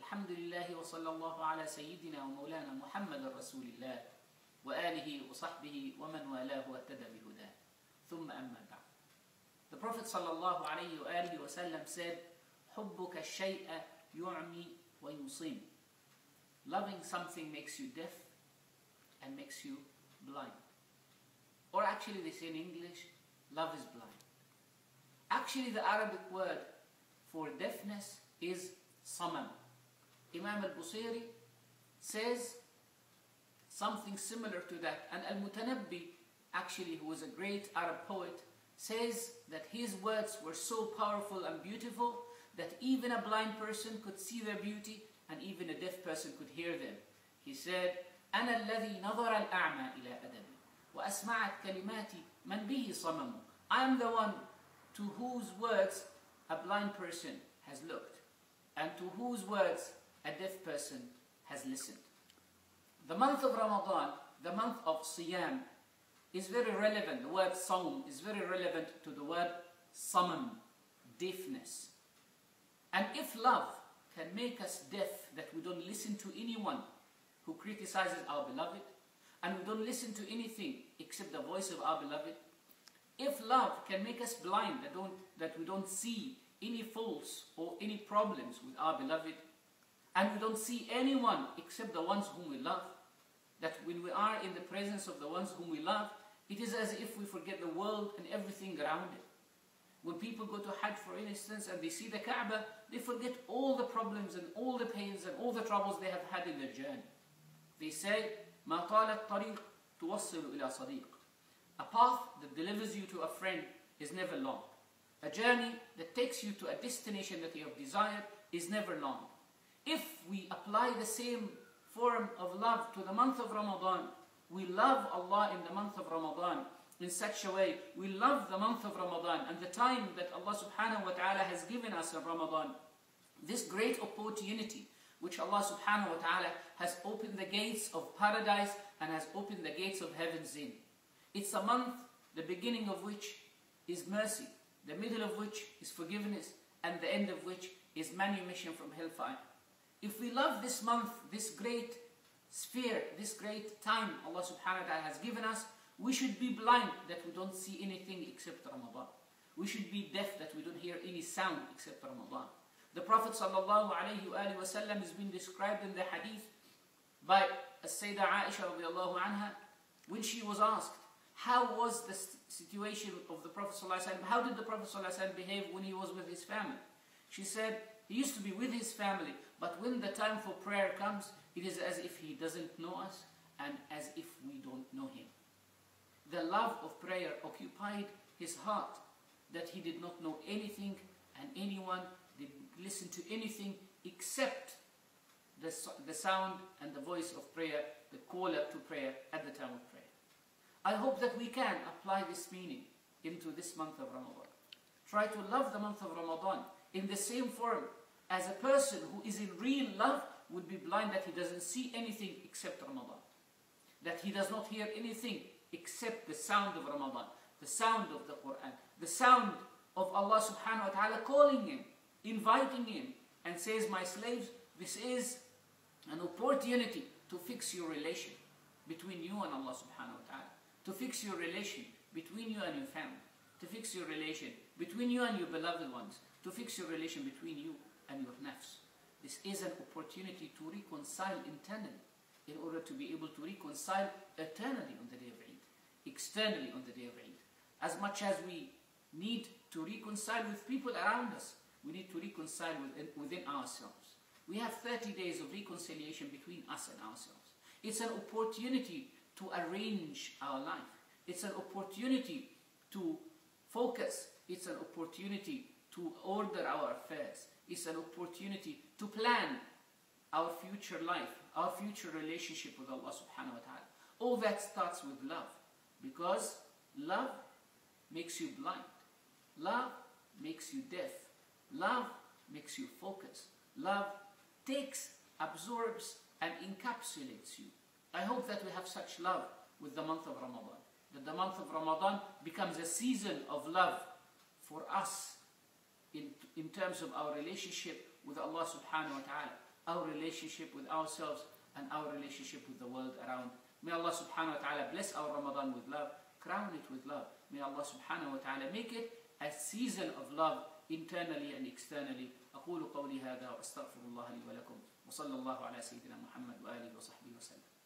الحمد لله وصلى الله على سيدنا ومولانا محمد رسول الله وآله وصحبه ومن والاه واهتدى بهداه ثم أما بعد. The Prophet صلى الله عليه وآله وسلم said, حبك الشيء يعمي ويصم. Loving something makes you deaf and makes you blind. Or actually they say in English, love is blind. Actually the Arabic word for deafness is samam. Imam al-Busiri says something similar to that. And al-Mutanabbi, actually who was a great Arab poet, says that his words were so powerful and beautiful that even a blind person could see their beauty and even a deaf person could hear them. He said, أنا الذي نظر الأعمى إلى أدبي وأسمعت كلماتي من به صمم. I am the one to whose words a blind person has looked and to whose words a deaf person has listened. The month of Ramadan, the month of Siyam, is very relevant. The word Sawm is very relevant to the word Samam, deafness. And if love can make us deaf, that we don't listen to anyone who criticizes our beloved, and we don't listen to anything except the voice of our beloved, if love can make us blind, that we don't see any faults or any problems with our beloved, and we don't see anyone except the ones whom we love, that when we are in the presence of the ones whom we love, it is as if we forget the world and everything around it. When people go to Hajj, for instance, and they see the Kaaba, they forget all the problems and all the pains and all the troubles they have had in their journey. They say, مَا طَالَتْ طَرِيقٌ تُوَصِّلُ إِلَى صَدِيقٍ. A path that delivers you to a friend is never long. A journey that takes you to a destination that you have desired is never long. If we apply the same form of love to the month of Ramadan, we love Allah in the month of Ramadan in such a way, we love the month of Ramadan and the time that Allah subhanahu wa ta'ala has given us in Ramadan, this great opportunity which Allah subhanahu wa ta'ala has opened the gates of paradise and has opened the gates of heaven's in. It's a month, the beginning of which is mercy, the middle of which is forgiveness, and the end of which is manumission from hellfire. If we love this month, this great sphere, this great time Allah subhanahu wa ta'ala has given us, we should be blind that we don't see anything except Ramadan. We should be deaf that we don't hear any sound except Ramadan. The Prophet sallallahu alayhi wa sallam has been described in the hadith by Sayyidah Aisha radiallahu anha when she was asked, how was the situation of the Prophet sallallahu alayhi wa sallam? How did the Prophet sallallahu alayhi wa sallam behave when he was with his family? She said, he used to be with his family, but when the time for prayer comes, it is as if he doesn't know us and as if we don't know him. The love of prayer occupied his heart, that he did not know anything and anyone did listen to anything except the sound and the voice of prayer, the caller to prayer at the time of prayer. I hope that we can apply this meaning into this month of Ramadan. Try to love the month of Ramadan in the same form as a person who is in real love would be blind, that he doesn't see anything except Ramadan, that he does not hear anything except the sound of Ramadan, the sound of the Quran, the sound of Allah subhanahu wa ta'ala calling him, inviting him, and says, my slaves, this is an opportunity to fix your relation between you and Allah subhanahu wa ta'ala, to fix your relation between you and your family, to fix your relation between you and your beloved ones, to fix your relation between you and your nafs. This is an opportunity to reconcile internally in order to be able to reconcile eternally on the day of Eid, externally on the day of Eid. As much as we need to reconcile with people around us, we need to reconcile within ourselves. We have 30 days of reconciliation between us and ourselves. It's an opportunity to arrange our life. It's an opportunity to focus. It's an opportunity to order our affairs. It's an opportunity to plan our future life, our future relationship with Allah subhanahu wa ta'ala. All that starts with love, because love makes you blind. Love makes you deaf. Love makes you focus. Love takes, absorbs, and encapsulates you. I hope that we have such love with the month of Ramadan, that the month of Ramadan becomes a season of love for us in terms of our relationship with Allah subhanahu wa ta'ala. our relationship with ourselves and our relationship with the world around. May Allah subhanahu wa ta'ala bless our Ramadan with love, crown it with love. May Allah subhanahu wa ta'ala make it a season of love internally and externally. أقول قولي هذا وأستغفر الله لي ولكم وصلى الله على سيدنا محمد وآله وصحبه وسلم.